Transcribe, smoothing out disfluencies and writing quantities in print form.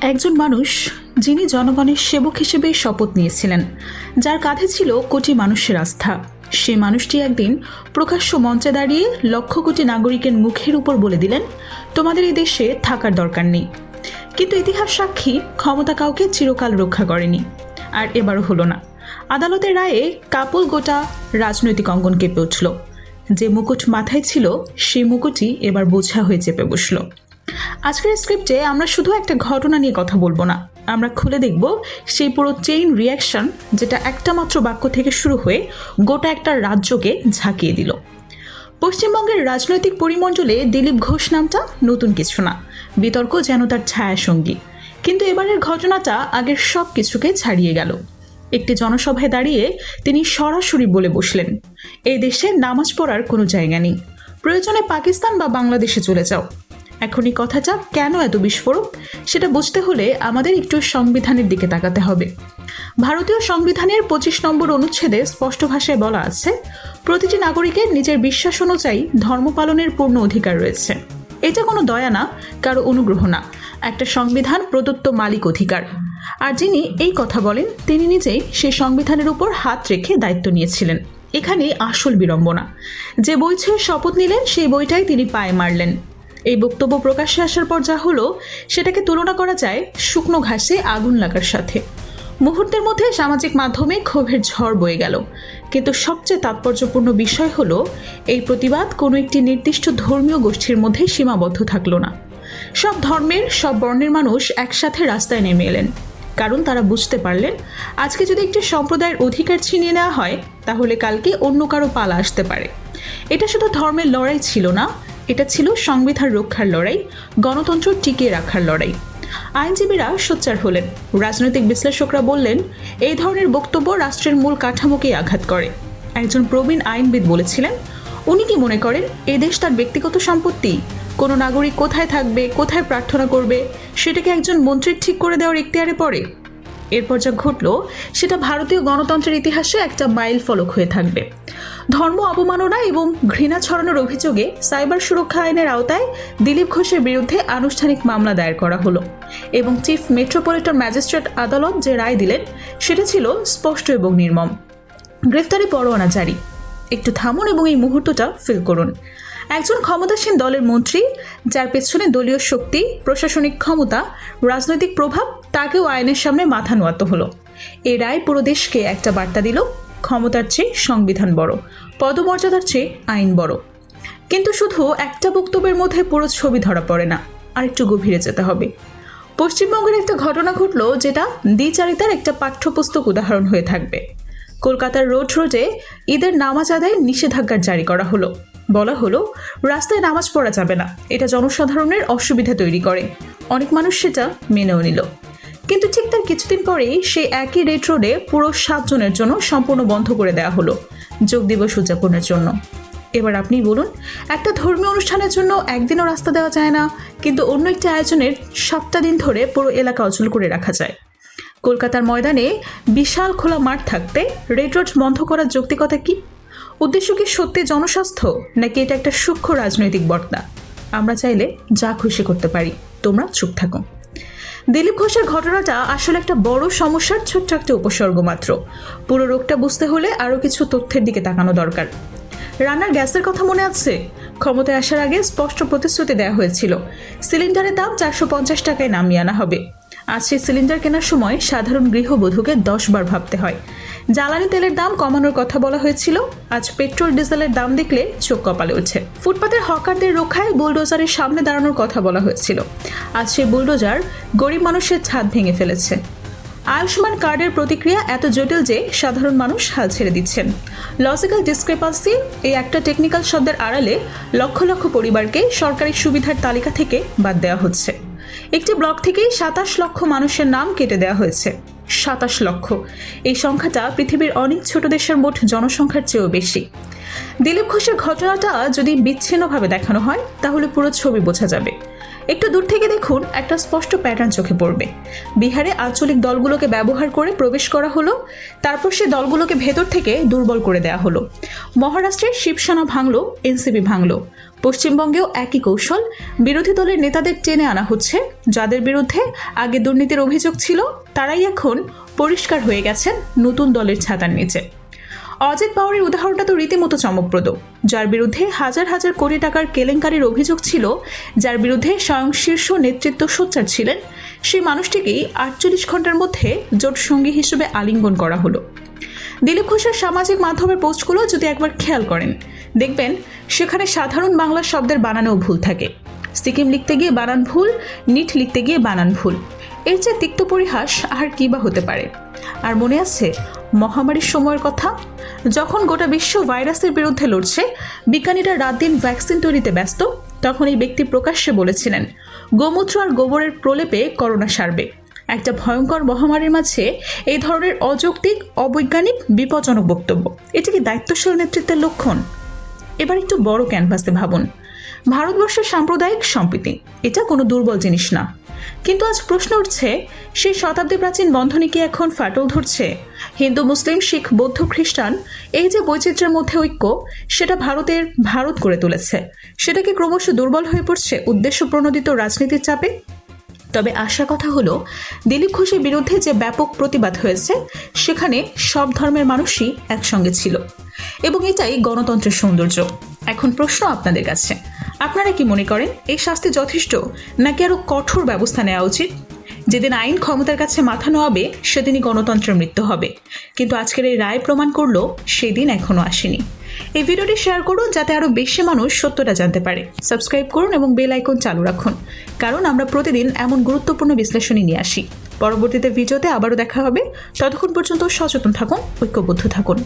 একজন মানুষ যিনি জনগণের সেবক হিসেবে শপথ নিয়েছিলেন, যার কাঁধে ছিল কোটি মানুষের আস্থা, সেই মানুষটি একদিন প্রকাশ্য মঞ্চে দাঁড়িয়ে লক্ষ কোটি নাগরিকের মুখের উপর বলে দিলেন, তোমাদের এই দেশে থাকার দরকার নেই। কিন্তু ইতিহাস সাক্ষী, ক্ষমতা কাউকে চিরকাল রক্ষা করেনি, আর এবারও হলো না। আদালতের রায়ে কাপুল গোটা রাজনৈতিক অঙ্গন কেঁপে উঠল। যে মুকুট মাথায় ছিল, সেই মুকুটই এবার বোঝা হয়ে চেপে বসল। আজকের স্ক্রিপ্টে আমরা শুধু একটা ঘটনা নিয়ে কথা বলবো না, আমরা খুলে দেখব সেই পুরো চেইন রিয়াকশন, যেটা একটা মাত্র বাক্য থেকে শুরু হয়ে গোটা একটা রাজ্যকে ঝাঁকিয়ে দিল। পশ্চিমবঙ্গের রাজনৈতিক পরিমণ্ডলে দিলীপ ঘোষ নামটা নতুন কিছু না, বিতর্ক যেন তার ছায়াসঙ্গী। কিন্তু এবারের ঘটনাটা আগের সব কিছুকে ছাড়িয়ে গেল। একটি জনসভায় দাঁড়িয়ে তিনি সরাসরি বলে বসলেন, এই দেশে নামাজ পড়ার কোনো জায়গা নেই, প্রয়োজনে পাকিস্তান বা বাংলাদেশে চলে যাও। এখন এই কথাটা কেন এত বিস্ফোরক, সেটা বুঝতে হলে আমাদের একটু সংবিধানের দিকে তাকাতে হবে। ভারতীয় সংবিধানের 25 নম্বর অনুচ্ছেদে স্পষ্ট ভাষায় বলা আছে, প্রতিটি নাগরিকের নিজের বিশ্বাস অনুযায়ী ধর্ম পালনের পূর্ণ অধিকার রয়েছে। এটা কোনো দয়া না, কারো অনুগ্রহ না, একটা সংবিধান প্রদত্ত মালিক অধিকার। আর যিনি এই কথা বলেন, তিনি নিজেই সেই সংবিধানের উপর হাত রেখে দায়িত্ব নিয়েছিলেন। এখানেই আসল বিড়ম্বনা। যে বই ছুঁয়ে শপথ নিলেন, সেই বইটাই তিনি পায়ে মারলেন। এই বক্তব্য প্রকাশ্যে আসার পর যা হলো, সেটাকে তুলনা করা যায় শুকনো ঘাসে আগুন লাগার সাথে। মুহূর্তের মধ্যে সামাজিক মাধ্যমে ক্ষোভের ঝড় বয়ে গেল। কিন্তু সবচেয়ে তাৎপর্যপূর্ণ বিষয় হলো, এই প্রতিবাদ কোনো একটি নির্দিষ্ট ধর্মীয় গোষ্ঠীর মধ্যে সীমাবদ্ধ থাকলো না। সব ধর্মের, সব বর্ণের মানুষ একসাথে রাস্তায় নেমে এলেন, কারণ তারা বুঝতে পারলেন, আজকে যদি একটি সম্প্রদায়ের অধিকার ছিনিয়ে নেওয়া হয়, তাহলে কালকে অন্য কারো পালা আসতে পারে। এটা শুধু ধর্মের লড়াই ছিল না, এটা ছিল সংবিধান রক্ষার লড়াই, গণতন্ত্র টিকিয়ে রাখার লড়াই। আইনজীবীরা সোচ্চার হলেন, রাজনৈতিক বিশ্লেষকরা বললেন, এই ধরনের বক্তব্য রাষ্ট্রের মূল কাঠামোকেই আঘাত করে। একজন প্রবীণ আইনবিদ বলেছিলেন, উনি কি মনে করেন এ দেশ তার ব্যক্তিগত সম্পত্তি? কোনো নাগরিক কোথায় থাকবে, কোথায় প্রার্থনা করবে, সেটাকে একজন মন্ত্রীর ঠিক করে দেওয়ার এখতিয়ারে পড়ে? এরপর যা ঘটল, সেটা ভারতীয় গণতন্ত্রের ইতিহাসে একটা মাইল ফলক হয়ে থাকবে। ধর্ম অবমাননা এবং ঘৃণা ছড়ানোর অভিযোগে সাইবার সুরক্ষা আইনের আওতায় দিলীপ ঘোষের বিরুদ্ধে আনুষ্ঠানিক মামলা দায়ের করা হলো, এবং চিফ মেট্রোপলিটন ম্যাজিস্ট্রেট আদালত যে রায় দিলেন, সেটা ছিল স্পষ্ট এবং নির্মম। গ্রেফতারি পরোয়ানা জারি। একটু থামুন এবং এই মুহূর্তটা ফিল করুন। একজন ক্ষমতাসীন দলের মন্ত্রী, যার পেছনে দলীয় শক্তি, প্রশাসনিক ক্ষমতা, রাজনৈতিক প্রভাব, তাকেও আইনের সামনে মাথা নোয়াতে হলো। এ রায় পুরো দেশকে একটা বার্তা দিল, ক্ষমতার চেয়ে সংবিধান বড়, পদমর্যাদার চেয়ে আইন বড়। কিন্তু শুধু একটা বক্তব্যের মধ্যে পুরো ছবি ধরা পড়ে না, আর একটু গভীরে যেতে হবে। পশ্চিমবঙ্গের একটা ঘটনা ঘটলো, যেটা দ্বিচারিতার একটা পাঠ্যপুস্তক উদাহরণ হয়ে থাকবে। কলকাতার রোডে ঈদের নামাজ আদায় নিষেধাজ্ঞা জারি করা হলো। বলা হলো, রাস্তায় নামাজ পড়া যাবে না, এটা জনসাধারণের অসুবিধা তৈরি করে। অনেক মানুষ সেটা মেনেও নিল। কিন্তু ঠিক তার কিছুদিন পরেই সেই একই রোডে পুরো 7 জনের জন্য সম্পূর্ণ বন্ধ করে দেওয়া হলো, যোগ দিবস উদযাপনের জন্য। এবার আপনি বলুন, একটা ধর্মীয় অনুষ্ঠানের জন্য একদিনও রাস্তা দেওয়া যায় না, কিন্তু অন্য একটি আয়োজনের 7টা দিন ধরে পুরো এলাকা অচল করে রাখা যায়। কলকাতার ময়দানে বিশাল খোলা মাঠ থাকতে রোড বন্ধ করার যৌক্তিকতা কি? উদ্দেশ্য কি সত্যি জনস্বাস্থ্য, নাকি এটা একটা সূক্ষ্ম রাজনৈতিক বর্তা? আমরা চাইলে যা খুশি করতে পারি, তোমরা চুপ থাকো। দিলীপ ঘোষের ঘটনাটা আসলে একটা বড় সমস্যার ছোট্ট একটা উপসর্গ মাত্র। পুরো রোগটা বুঝতে হলে আরও কিছু তথ্যের দিকে তাকানো দরকার। রান্নার গ্যাসের কথা মনে আছে? ক্ষমতায় আসার আগে স্পষ্ট প্রতিশ্রুতি দেওয়া হয়েছিল, সিলিন্ডারের দাম 450 টাকায় নামিয়ে আনা হবে। আজ সেই সিলিন্ডার কেনার সময় সাধারণ গৃহবধূকে 10 বার ভাবতে হয়। জ্বালানি তেলের দাম কমানোর কথা বলা হয়েছিল, আজ পেট্রোল ডিজেলের দাম দেখলে চোখ কপালে ওঠে। ফুটপাতের হকারদের রক্ষায় বুলডোজারের সামনে দাঁড়ানোর কথা বলা হয়েছিল, আজ সেই বুলডোজার গরিব মানুষের ছাদ ভেঙে ফেলেছে। আয়ুষ্মান কার্ডের প্রতিক্রিয়া এত জটিল যে সাধারণ মানুষ হাল ছেড়ে দিচ্ছেন। লজিক্যাল ডিসক্রেপান্সি, এই একটা টেকনিক্যাল শব্দের আড়ালে লক্ষ লক্ষ পরিবারকে সরকারি সুবিধার তালিকা থেকে বাদ দেওয়া হচ্ছে। একটি ব্লক থেকেই 27 লক্ষ মানুষের নাম কেটে দেওয়া হয়েছে। 27 লক্ষ, এই সংখ্যাটা পৃথিবীর অনেক ছোট দেশের মোট জনসংখ্যার চেয়েও বেশি। দিলীপ ঘোষের ঘটনাটা যদি বিচ্ছিন্নভাবে দেখানো হয়, তাহলে পুরো ছবি বোঝা যাবে। একটু দূর থেকে দেখুন, একটা স্পষ্ট প্যাটার্ন চোখে পড়বে। বিহারে আঞ্চলিক দলগুলোকে ব্যবহার করে প্রবেশ করা হলো, তারপর সে দলগুলোকে ভেতর থেকে দুর্বল করে দেওয়া হলো। মহারাষ্ট্রের শিবসেনা ভাঙল, এনসিপি ভাঙল। পশ্চিমবঙ্গেও একই কৌশল, বিরোধী দলের নেতাদের টেনে আনা হচ্ছে। যাদের বিরুদ্ধে আগে দুর্নীতির অভিযোগ ছিল, তারাই এখন পরিষ্কার হয়ে গেছেন নতুন দলের ছাতার নিচে। অজিত পাওয়ারের উদাহরণটা তো রীতিমতো চমকপ্রদ। যার বিরুদ্ধে হাজার হাজার কোটি টাকার কেলেঙ্কারির অভিযোগ ছিল, যার বিরুদ্ধে স্বয়ং শীর্ষ নেতৃত্ব সোচ্চার ছিলেন, সেই মানুষটিকেই 48 ঘন্টার মধ্যে জোট সঙ্গী হিসেবে আলিঙ্গন করা হলো। দিলীপ ঘোষের সামাজিক মাধ্যমের পোস্টগুলো যদি একবার খেয়াল করেন, দেখবেন সেখানে সাধারণ বাংলা শব্দের বানানেও ভুল থাকে। সিকিম লিখতে গিয়ে বানান ভুল, নিট লিখতে গিয়ে বানান ভুল। এর চেয়ে তিক্ত পরিহাস আর কি বা হতে পারে? আর মনে আছে মহামারীর সময়ের কথা, যখন গোটা বিশ্ব ভাইরাসের বিরুদ্ধে লড়ছে, বিজ্ঞানীরা রাত দিন ভ্যাকসিন তৈরিতে ব্যস্ত, তখন এই ব্যক্তি প্রকাশ্যে বলেছিলেন গোমূত্র আর গোবরের প্রলেপে করোনা সারবে। একটা ভয়ঙ্কর মহামারীর মাঝে এই ধরনের অযৌক্তিক, অবৈজ্ঞানিক, বিপজ্জনক বক্তব্য, এটা কি দায়িত্বশীল নেতৃত্বের লক্ষণ? এবার একটু বড় ক্যানভাসে ভাবুন। ভারতবর্ষের সাম্প্রদায়িক সম্প্রীতি এটা কোনো দুর্বল জিনিস না, কিন্তু আজ প্রশ্ন উঠছে, সেই শতাব্দী প্রাচীন বন্ধনে কি এখন ফাটল ধরছে? হিন্দু, মুসলিম, শিখ, বৌদ্ধ, খ্রিস্টান, এই যে বৈচিত্র্যের মধ্যে ঐক্য, সেটা ভারতের ভারত করে তুলেছে, সেটা কি ক্রমশ দুর্বল হয়ে পড়ছে উদ্দেশ্য প্রণোদিত রাজনীতির চাপে? তবে আশার কথা হলো, দিলীপ ঘোষের বিরুদ্ধে যে ব্যাপক প্রতিবাদ হয়েছে, সেখানে সব ধর্মের মানুষই একসঙ্গে ছিল, এবং এটাই গণতন্ত্রের সৌন্দর্য। এখন প্রশ্ন আপনাদের কাছে, আপনারা কি মনে করেন এই শাস্তি যথেষ্ট, নাকি আরও কঠোর ব্যবস্থা নেওয়া উচিত? যেদিন আইন ক্ষমতার কাছে মাথা নোয়াবে, সেদিনই গণতন্ত্রের মৃত্যু হবে। কিন্তু আজকের এই রায় প্রমাণ করলো সেদিন এখনো আসেনি। এই ভিডিওটি শেয়ার করুন, যাতে আরও বেশি মানুষ সত্যটা জানতে পারে। সাবস্ক্রাইব করুন এবং বেল আইকন চালু রাখুন, কারণ আমরা প্রতিদিন এমন গুরুত্বপূর্ণ বিশ্লেষণই নিয়ে আসি। পরবর্তীতে ভিডিওতে আবারও দেখা হবে। ততক্ষণ পর্যন্ত সচেতন থাকুন, ঐক্যবদ্ধ থাকুন।